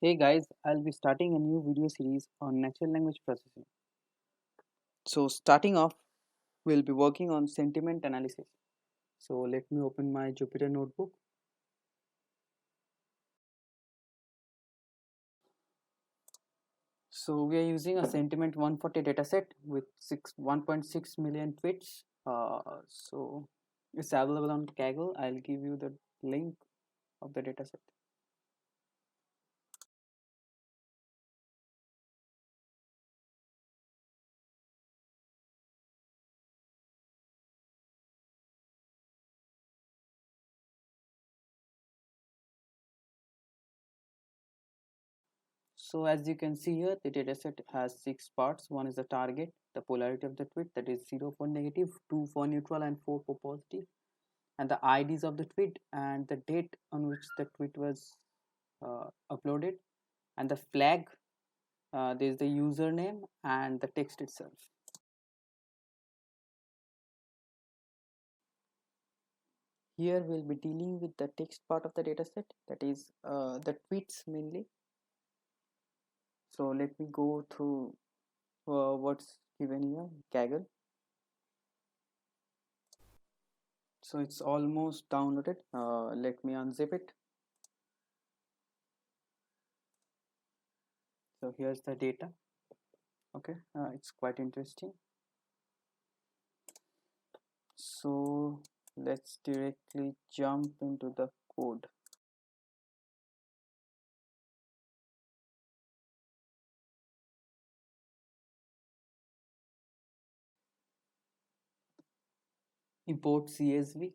Hey guys, I'll be starting a new video series on natural language processing. So starting off, we'll be working on sentiment analysis. So let me open my Jupyter notebook. So we are using a sentiment 140 dataset with 1.6 million tweets. So it's available on Kaggle. I'll give you the link of the dataset. So as you can see here, the dataset has 6 parts. One is the target, the polarity of the tweet, that is 0 for negative, 2 for neutral, and 4 for positive, and the IDs of the tweet and the date on which the tweet was uploaded, and the flag. There is the username and the text itself. Here we'll be dealing with the text part of the dataset, that is the tweets mainly. So let me go through what's given here, Kaggle. So it's almost downloaded. Let me unzip it. So here's the data. Okay, it's quite interesting. So let's directly jump into the code. Import CSV,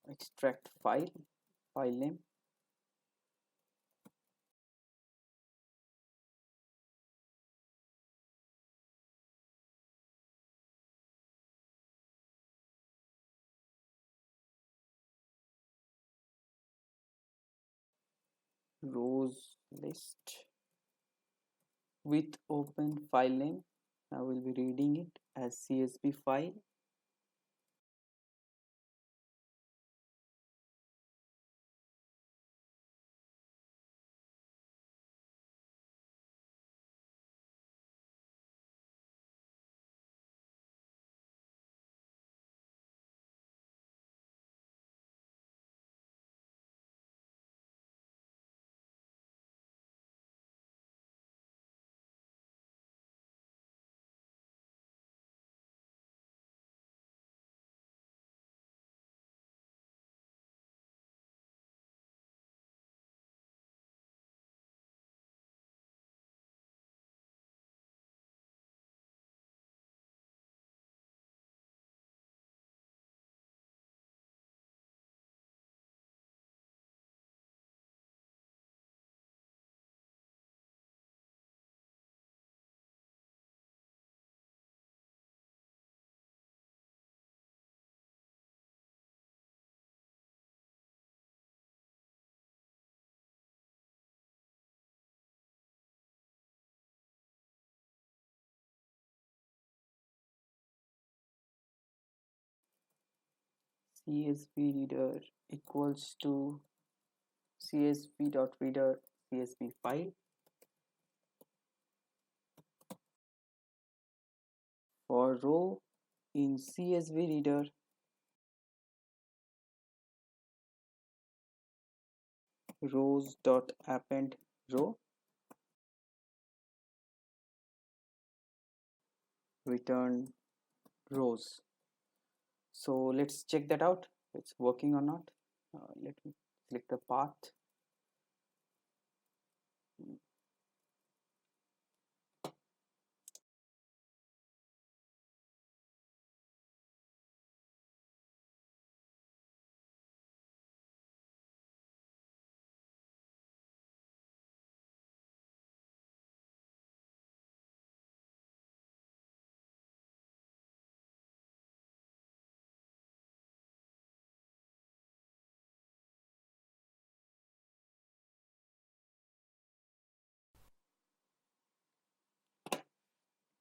extract file name, rows list with open file name. I will be reading it as CSV file. CSV reader equals to csv.reader CSV file. For row in CSV reader, rows.append row, return rows. So let's check that out. It's working or not. Let me click the path.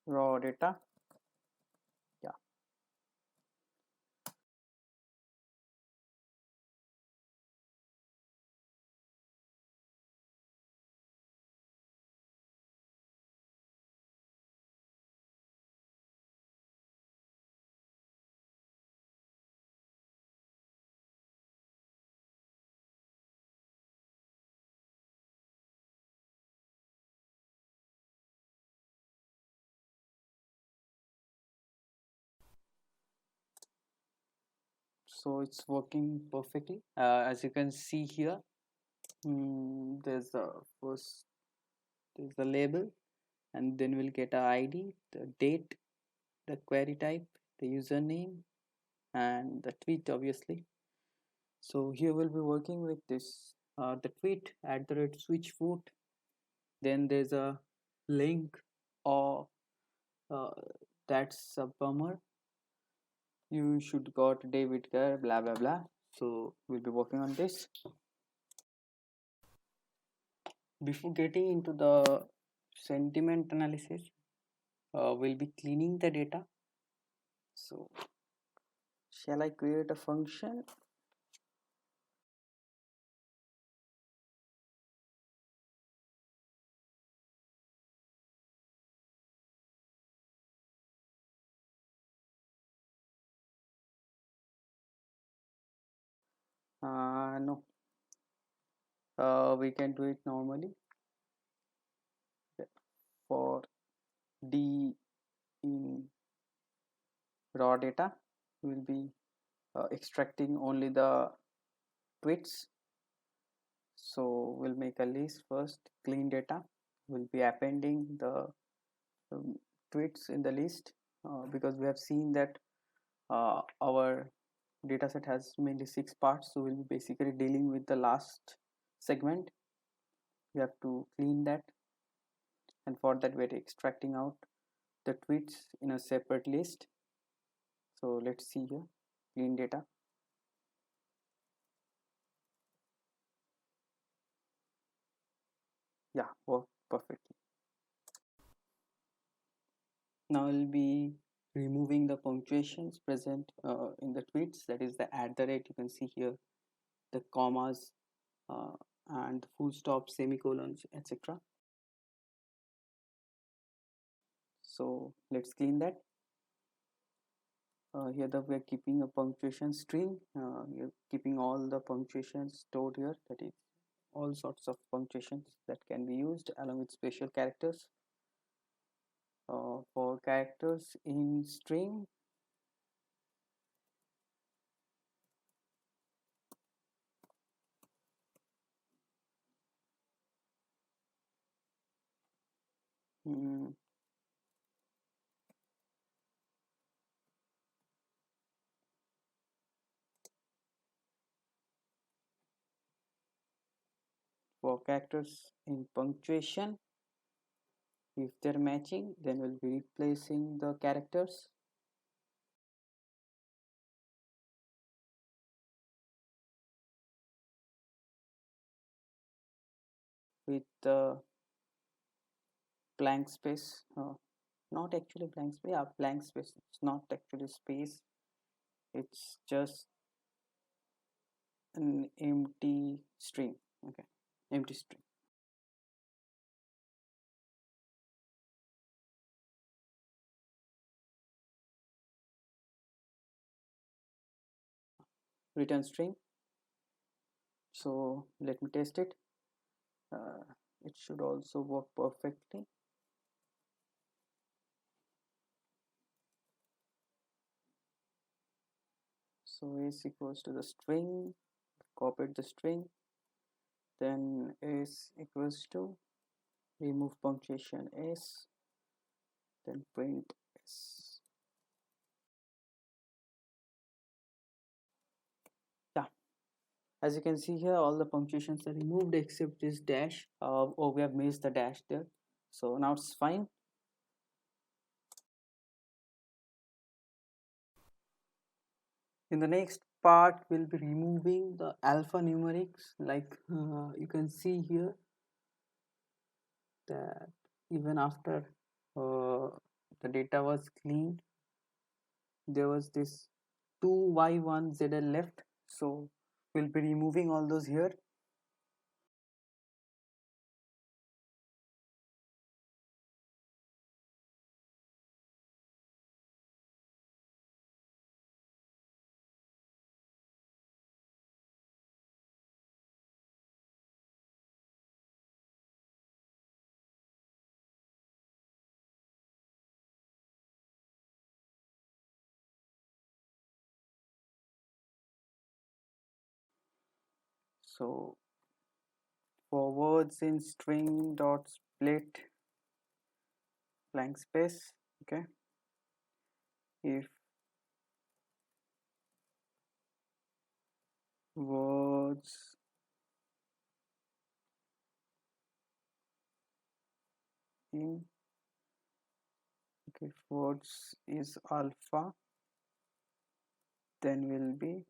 Raw data. Yeah. So it's working perfectly. As you can see here, there's the first, there's the label, and then we'll get a ID, the date, the query type, the username, and the tweet, obviously. So here we'll be working with this, the tweet at the rate switch foot. Then there's a link, or uh, that's a bummer. You should got David Kerr, blah blah blah. So we'll be working on this. Before getting into the sentiment analysis, we'll be cleaning the data. So shall I create a function? No, we can do it normally. For D in raw data, we'll be extracting only the tweets. So we'll make a list first, clean data. We'll be appending the um, tweets in the list, because we have seen that our dataset has mainly 6 parts, so we'll be basically dealing with the last segment. We have to clean that, and for that we're extracting out the tweets in a separate list. So let's see here, clean data. Yeah, worked perfectly. Now I'll be removing the punctuations present in the tweets, that is the at the rate, you can see here the commas, uh, and full stop, semicolons, etc. So let's clean that. Here we're keeping a punctuation string. You're keeping all the punctuations stored here, that is all sorts of punctuations that can be used along with special characters. For characters in string, mm, for characters in punctuation, if they're matching, then we'll be replacing the characters with the blank space. Not actually blank space, yeah, blank space. It's not actually space, it's just an empty string. Okay, empty string. Return string. So let me test it. uh, it should also work perfectly. So s equals to the string, copied the string, then s equals to remove punctuation s, then print s. Yeah, as you can see here, all the punctuations are removed except this dash. Oh, we have missed the dash there, so now it's fine. In the next part, we'll be removing the alphanumerics, like you can see here that even after the data was cleaned, there was this 2y1zl left, so we'll be removing all those here. So for words in string dot split blank space, okay, if words in, okay, if words is alpha, then we'll be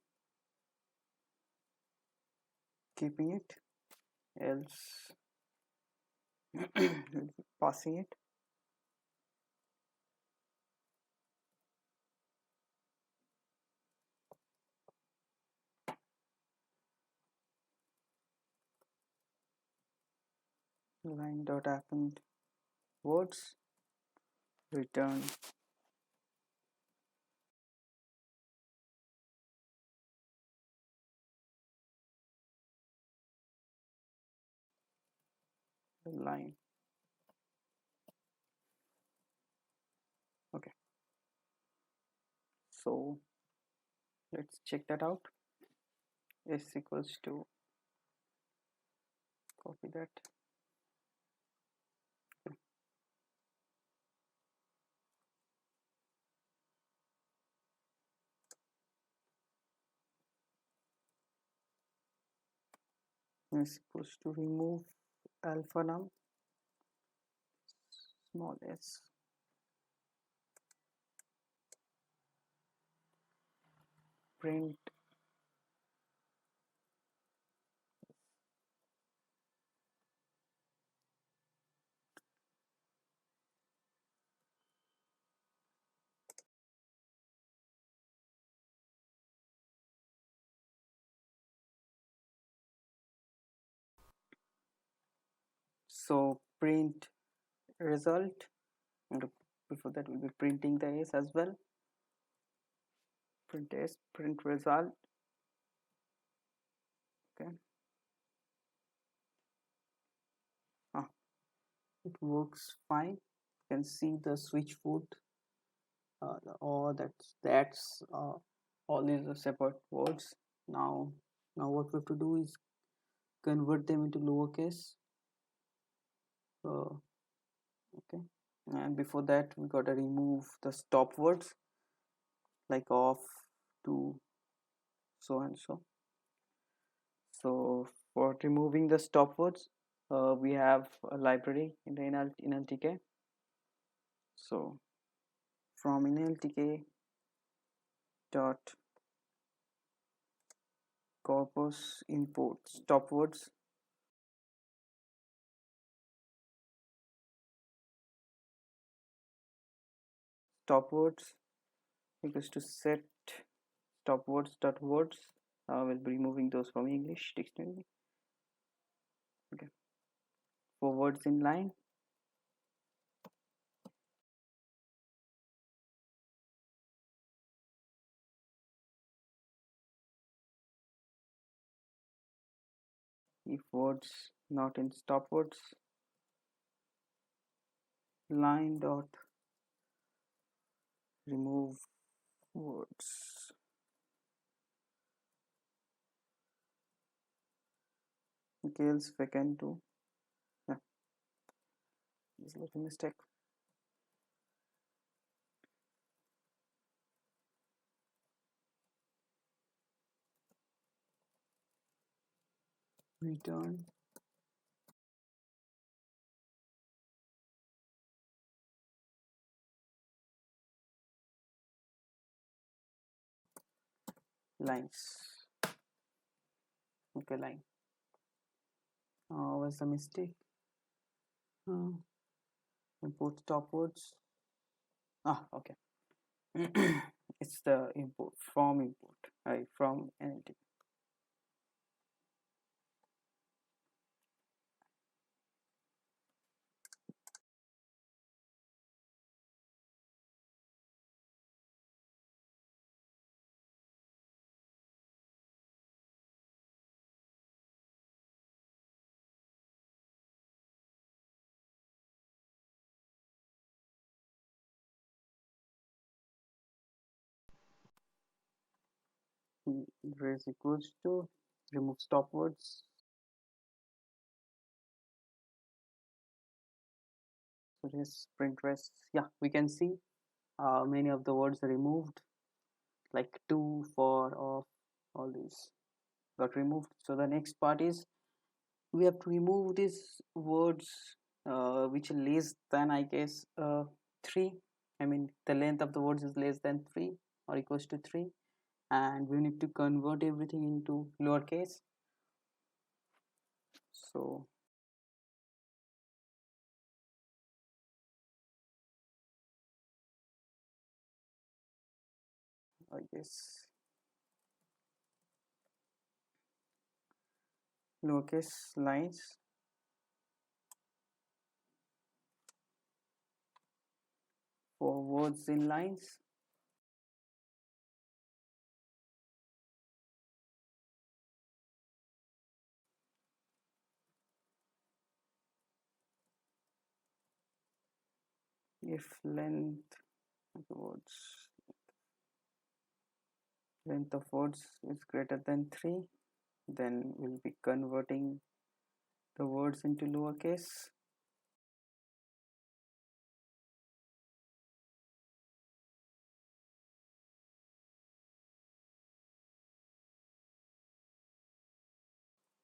keeping it, else we'll be passing it. Line dot append words return the line. Okay, so let's check that out. S equals to, copy that, is equals to remove alpha num small s, print. So print result, and before that we'll be printing the s as well. Print s, print result. Okay, ah, it works fine. You can see the switch foot, or that's all these are separate words. Now what we have to do is convert them into lowercase. Okay, and before that we gotta remove the stop words like off, to, so and so. So for removing the stop words, we have a library in the NLTK. So from NLTK dot corpus import stop words, equals to set stop words dot words. We'll be removing those from English dictionary. Okay, for words in line, if words not in stop words, line dot remove words. Okay, else we can do, yeah, this is a mistake. Return lines. Okay, line. What's the mistake? Import stop words. Okay. It's the import from import, right? From NLT. Raise equals to remove stop words. So this print rest, yeah, we can see many of the words are removed, like to, for, of, all these got removed. So the next part is we have to remove these words which are less than, I guess, 3. I mean the length of the words is less than 3 or equals to 3, and we need to convert everything into lowercase. So I guess lowercase lines for words in lines. If length of the words length of words is greater than 3, then we'll be converting the words into lowercase.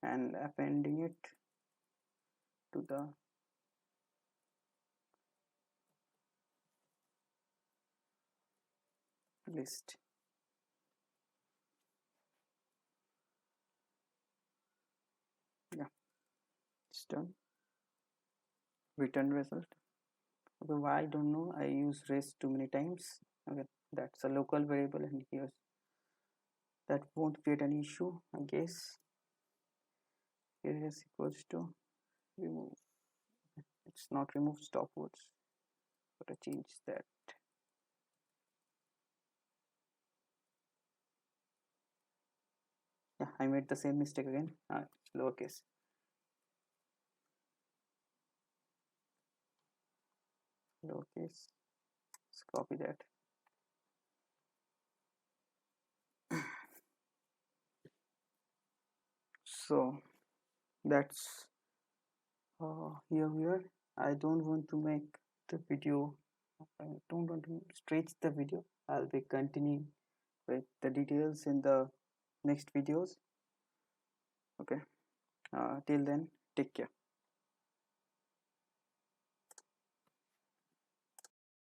And appending it to the list. Yeah, it's done. Return result. Okay, why I don't know, I use rest too many times. Okay, that's a local variable, and here that won't create an issue, I guess. Here is equals to remove. It's not remove stop words. Gotta change that. Yeah, I made the same mistake again. Lowercase. Lowercase. Let's copy that. So that's here. I don't want to make the video. I don't want to stretch the video. I'll be continuing with the details in the next videos. Okay. Till then, take care.